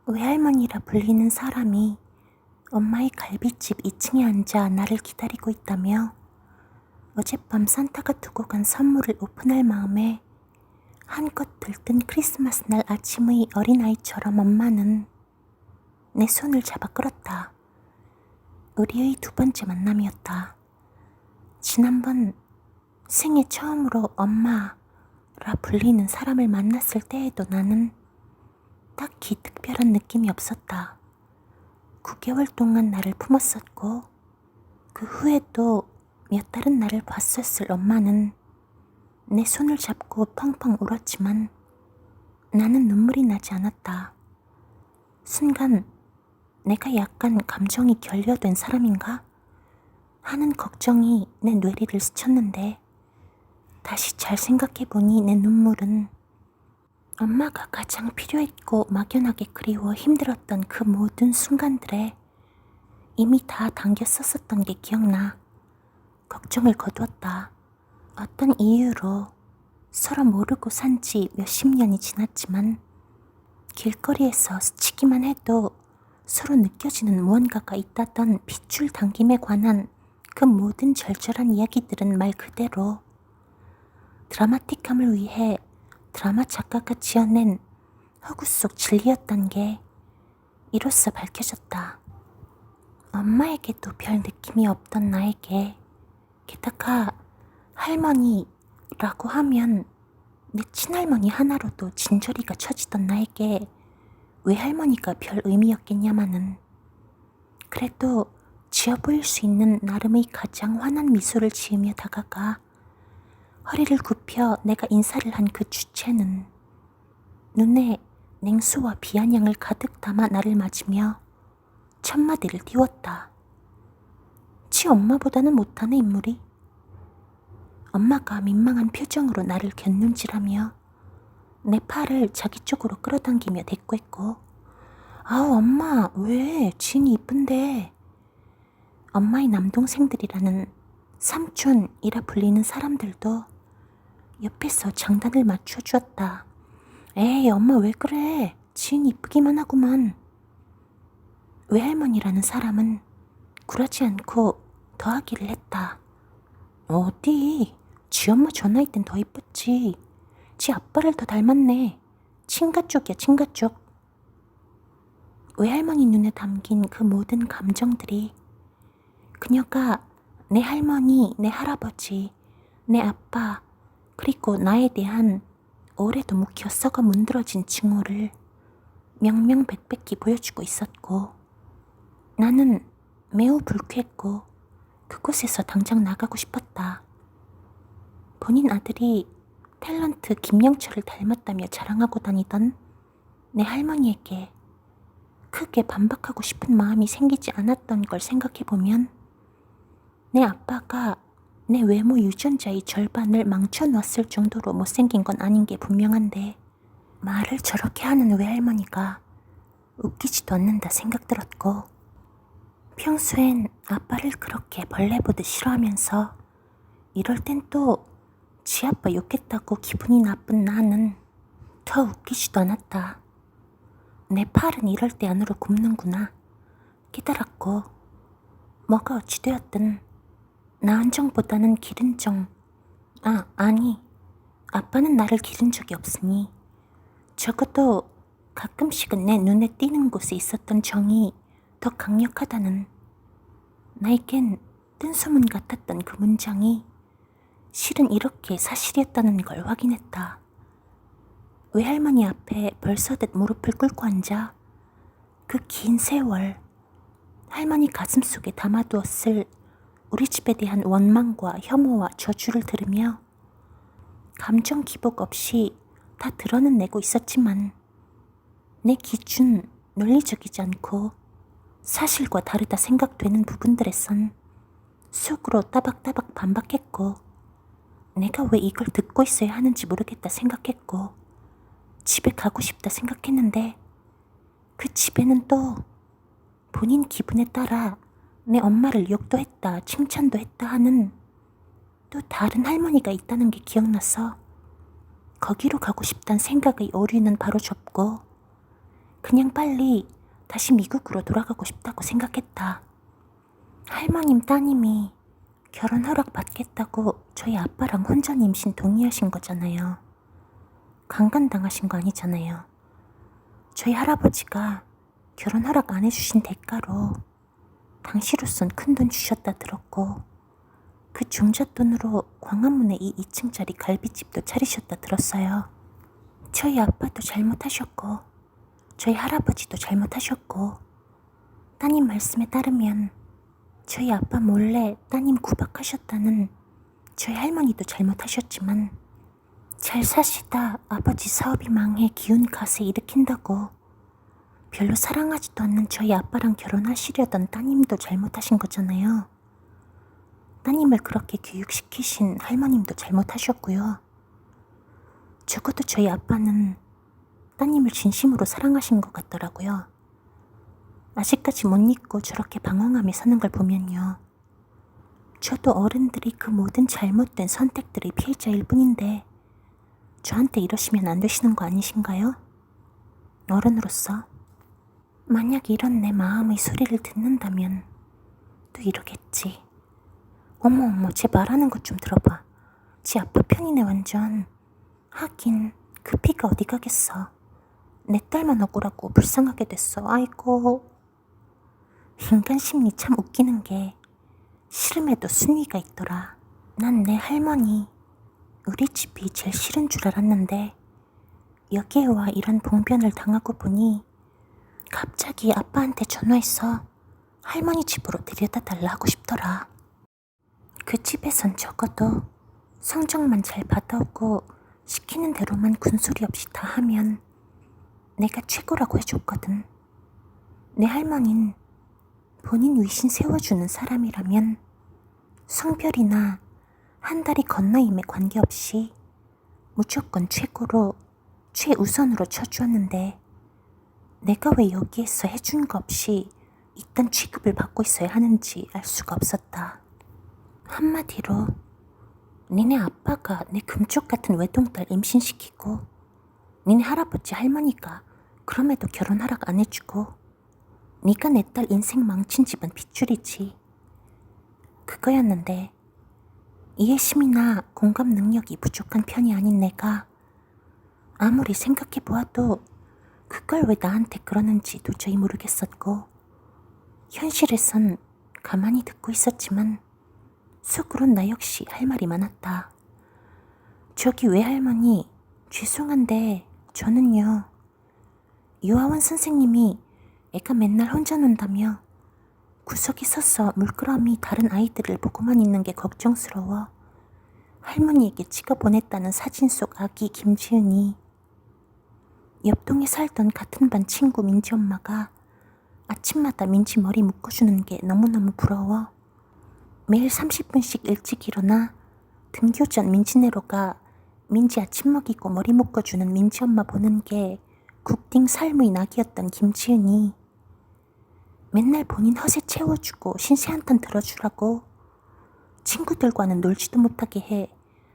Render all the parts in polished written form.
외할머니라 불리는 사람이 엄마의 갈비집 2층에 앉아 나를 기다리고 있다며 어젯밤 산타가 두고 간 선물을 오픈할 마음에 한껏 들뜬 크리스마스 날 아침의 어린아이처럼 엄마는 내 손을 잡아 끌었다. 우리의 두 번째 만남이었다. 지난번 생애 처음으로 엄마라 불리는 사람을 만났을 때에도 나는 딱히 특별한 느낌이 없었다. 9개월 동안 나를 품었었고 그 후에도 몇 달은 나를 봤었을 엄마는 내 손을 잡고 펑펑 울었지만 나는 눈물이 나지 않았다. 순간 내가 약간 감정이 결여된 사람인가 하는 걱정이 내 뇌리를 스쳤는데 다시 잘 생각해보니 내 눈물은 엄마가 가장 필요했고 막연하게 그리워 힘들었던 그 모든 순간들에 이미 다 담겨 썼었던 게 기억나. 걱정을 거두었다. 어떤 이유로 서로 모르고 산 지 몇십 년이 지났지만 길거리에서 스치기만 해도 서로 느껴지는 무언가가 있다던 핏줄 당김에 관한 그 모든 절절한 이야기들은 말 그대로 드라마틱함을 위해 드라마 작가가 지어낸 허구 속 진리였던 게 이로써 밝혀졌다. 엄마에게도 별 느낌이 없던 나에게 게다가 할머니라고 하면 내 친할머니 하나로도 진저리가 쳐지던 나에게 왜 할머니가 별 의미였겠냐마는 그래도 지어 보일 수 있는 나름의 가장 환한 미소를 지으며 다가가 허리를 굽혀 내가 인사를 한 그 주체는 눈에 냉수와 비아냥을 가득 담아 나를 맞으며 첫마디를 띄웠다. 지 엄마보다는 못하는 인물이? 엄마가 민망한 표정으로 나를 곁눈질하며 내 팔을 자기 쪽으로 끌어당기며 대꾸했고 아우 엄마 왜 지인이 이쁜데. 엄마의 남동생들이라는 삼촌이라 불리는 사람들도 옆에서 장단을 맞춰주었다. 에이 엄마 왜 그래, 지인이 이쁘기만 하구만. 외할머니라는 사람은 굴하지 않고 더하기를 했다. 어디, 지 엄마 저 나이 땐 더 이뻤지. 지 아빠를 더 닮았네. 친가 쪽이야 친가 쪽. 외할머니 눈에 담긴 그 모든 감정들이 그녀가 내 할머니, 내 할아버지, 내 아빠 그리고 나에 대한 오래도 묵혀 썩어 문드러진 증오를 명명백백히 보여주고 있었고 나는 매우 불쾌했고 그곳에서 당장 나가고 싶었다. 본인 아들이 탤런트 김영철을 닮았다며 자랑하고 다니던 내 할머니에게 크게 반박하고 싶은 마음이 생기지 않았던 걸 생각해보면 내 아빠가 내 외모 유전자의 절반을 망쳐놓았을 정도로 못생긴 건 아닌 게 분명한데 말을 저렇게 하는 외할머니가 웃기지도 않는다 생각 들었고 평소엔 아빠를 그렇게 벌레 보듯 싫어하면서 이럴 땐 또 지 아빠 욕했다고 기분이 나쁜 나는 더 웃기지도 않았다. 내 팔은 이럴 때 안으로 굽는구나 깨달았고 뭐가 어찌 되었든 나은 정보다는 기른 정. 아니 아빠는 나를 기른 적이 없으니 적어도 가끔씩은 내 눈에 띄는 곳에 있었던 정이 더 강력하다는 나에겐 뜬소문 같았던 그 문장이 실은 이렇게 사실이었다는 걸 확인했다. 외할머니 앞에 벌서듯 무릎을 꿇고 앉아 그 긴 세월 할머니 가슴속에 담아두었을 우리 집에 대한 원망과 혐오와 저주를 들으며 감정 기복 없이 다 드러내고 있었지만 내 기준 논리적이지 않고 사실과 다르다 생각되는 부분들에선 속으로 따박따박 반박했고 내가 왜 이걸 듣고 있어야 하는지 모르겠다 생각했고 집에 가고 싶다 생각했는데 그 집에는 또 본인 기분에 따라 내 엄마를 욕도 했다 칭찬도 했다 하는 또 다른 할머니가 있다는 게 기억나서 거기로 가고 싶단 생각의 오류는 바로 접고 그냥 빨리 다시 미국으로 돌아가고 싶다고 생각했다. 할머님 따님이 결혼 허락 받겠다고 저희 아빠랑 혼전 임신 동의하신 거잖아요. 강간당하신 거 아니잖아요. 저희 할아버지가 결혼 허락 안 해주신 대가로 당시로선 큰돈 주셨다 들었고 그 중잣돈으로 광화문에 이 2층짜리 갈비집도 차리셨다 들었어요. 저희 아빠도 잘못하셨고 저희 할아버지도 잘못하셨고 따님 말씀에 따르면 저희 아빠 몰래 따님 구박하셨다는 저희 할머니도 잘못하셨지만 잘 사시다 아버지 사업이 망해 기운 갓에 일으킨다고 별로 사랑하지도 않는 저희 아빠랑 결혼하시려던 따님도 잘못하신 거잖아요. 따님을 그렇게 교육시키신 할머님도 잘못하셨고요. 적어도 저희 아빠는 따님을 진심으로 사랑하신 것 같더라고요. 아직까지 못 잊고 저렇게 방황하며 사는 걸 보면요. 저도 어른들이 그 모든 잘못된 선택들의 피해자일 뿐인데 저한테 이러시면 안 되시는 거 아니신가요? 어른으로서 만약 이런 내 마음의 소리를 듣는다면 또 이러겠지. 어머 쟤 말하는 것 좀 들어봐. 지 아빠 편이네 완전. 하긴 그 피가 어디 가겠어. 내 딸만 억울하고 불쌍하게 됐어. 아이고. 인간 심리 참 웃기는 게 싫음에도 순위가 있더라. 난 내 할머니 우리 집이 제일 싫은 줄 알았는데 여기에 와 이런 봉변을 당하고 보니 갑자기 아빠한테 전화해서 할머니 집으로 데려다 달라 하고 싶더라. 그 집에선 적어도 성적만 잘 받아오고 시키는 대로만 군소리 없이 다 하면 내가 최고라고 해줬거든. 내 할머니는 본인 위신 세워주는 사람이라면 성별이나 한 달이 건너임에 관계없이 무조건 최고로 최우선으로 쳐주었는데 내가 왜 여기에서 해준 거 없이 이딴 취급을 받고 있어야 하는지 알 수가 없었다. 한마디로 니네 아빠가 내 금쪽 같은 외동딸 임신시키고 니네 할아버지 할머니가 그럼에도 결혼 허락 안 해주고 니가 내 딸 인생 망친 집은 핏줄이지. 그거였는데 이해심이나 공감 능력이 부족한 편이 아닌 내가 아무리 생각해보아도 그걸 왜 나한테 그러는지 도저히 모르겠었고 현실에선 가만히 듣고 있었지만 속으론 나 역시 할 말이 많았다. 저기 외할머니 죄송한데 저는요 유아원 선생님이 애가 맨날 혼자 논다며 구석에 서서 물끄러미 다른 아이들을 보고만 있는 게 걱정스러워 할머니에게 찍어 보냈다는 사진 속 아기 김지은이 옆동에 살던 같은 반 친구 민지 엄마가 아침마다 민지 머리 묶어주는 게 너무너무 부러워 매일 30분씩 일찍 일어나 등교 전 민지네로가 민지 아침 먹이고 머리 묶어주는 민지 엄마 보는 게 국딩 삶의 낙이었던 김지은이 맨날 본인 허세 채워주고 신세 한탄 들어주라고 친구들과는 놀지도 못하게 해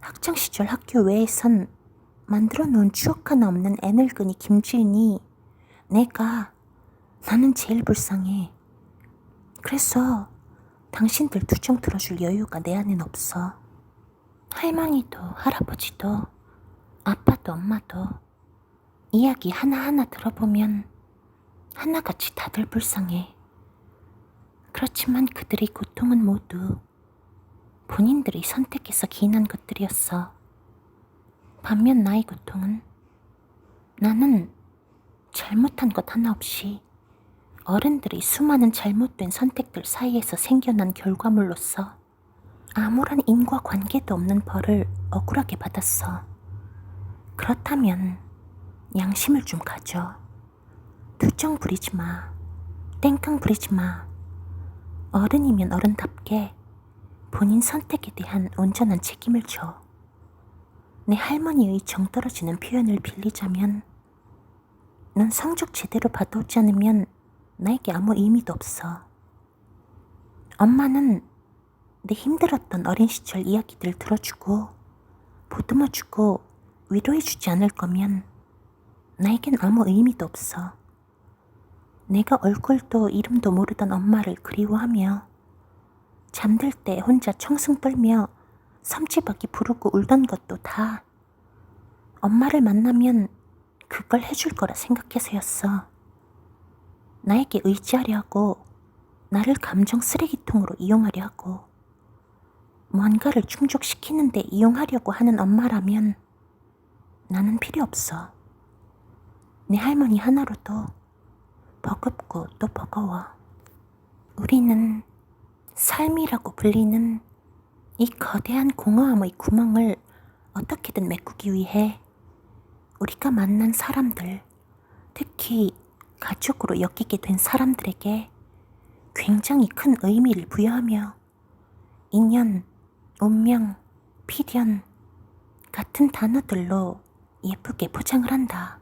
학창시절 학교 외에선 만들어 놓은 추억 하나 없는 애늙은이 김지은이 나는 제일 불쌍해. 그래서 당신들 투정 들어줄 여유가 내 안엔 없어. 할머니도 할아버지도 아빠도 엄마도 이야기 하나하나 들어보면 하나같이 다들 불쌍해. 그렇지만 그들의 고통은 모두 본인들이 선택해서 기인한 것들이었어. 반면 나의 고통은 나는 잘못한 것 하나 없이 어른들이 수많은 잘못된 선택들 사이에서 생겨난 결과물로서 아무런 인과관계도 없는 벌을 억울하게 받았어. 그렇다면 양심을 좀 가져. 투정 부리지 마. 땡깡 부리지 마. 어른이면 어른답게 본인 선택에 대한 온전한 책임을 져. 내 할머니의 정 떨어지는 표현을 빌리자면 넌 성적 제대로 받아오지 않으면 나에게 아무 의미도 없어. 엄마는 내 힘들었던 어린 시절 이야기들 들어주고 보듬어주고 위로해주지 않을 거면 나에겐 아무 의미도 없어. 내가 얼굴도 이름도 모르던 엄마를 그리워하며 잠들 때 혼자 청승 떨며 섬지박이 부르고 울던 것도 다 엄마를 만나면 그걸 해줄 거라 생각해서였어. 나에게 의지하려 하고 나를 감정 쓰레기통으로 이용하려 하고 뭔가를 충족시키는데 이용하려고 하는 엄마라면 나는 필요 없어. 내 할머니 하나로도 버겁고 또 버거워. 우리는 삶이라고 불리는 이 거대한 공허함의 구멍을 어떻게든 메꾸기 위해 우리가 만난 사람들, 특히 가족으로 엮이게 된 사람들에게 굉장히 큰 의미를 부여하며 인연, 운명, 필연 같은 단어들로 예쁘게 포장을 한다.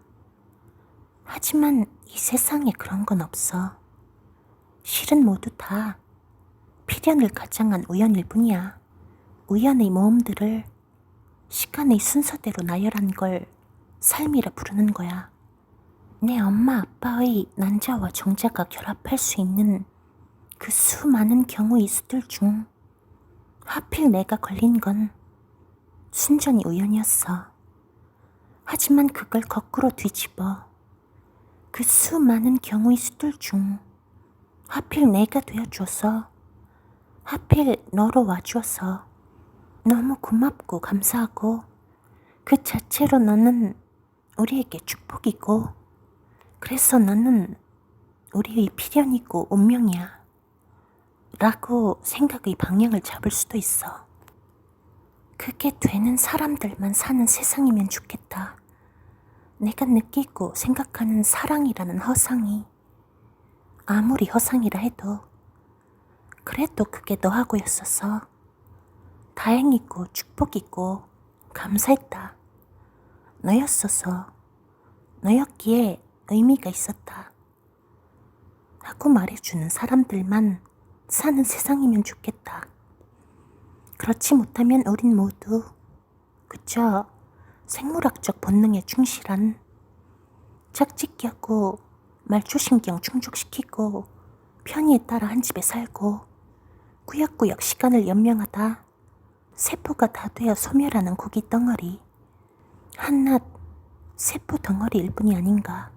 하지만 이 세상에 그런 건 없어. 실은 모두 다 필연을 가장한 우연일 뿐이야. 우연의 모험들을 시간의 순서대로 나열한 걸 삶이라 부르는 거야. 내 엄마 아빠의 난자와 정자가 결합할 수 있는 그 수많은 경우의 수들 중 하필 내가 걸린 건 순전히 우연이었어. 하지만 그걸 거꾸로 뒤집어 그 수많은 경우의 수들 중 하필 내가 되어줘서 하필 너로 와주어서 너무 고맙고 감사하고 그 자체로 너는 우리에게 축복이고 그래서 너는 우리의 필연이고 운명이야 라고 생각의 방향을 잡을 수도 있어. 그게 되는 사람들만 사는 세상이면 좋겠다. 내가 느끼고 생각하는 사랑이라는 허상이 아무리 허상이라 해도 그래도 그게 너하고였어서 다행이고 축복이고 감사했다. 너였어서 너였기에 의미가 있었다 하고 말해주는 사람들만 사는 세상이면 좋겠다. 그렇지 못하면 우린 모두 그저 생물학적 본능에 충실한 짝짓기하고 말초신경 충족시키고 편의에 따라 한 집에 살고 꾸역꾸역 시간을 연명하다 세포가 다 되어 소멸하는 고기 덩어리 한낱 세포 덩어리일 뿐이 아닌가.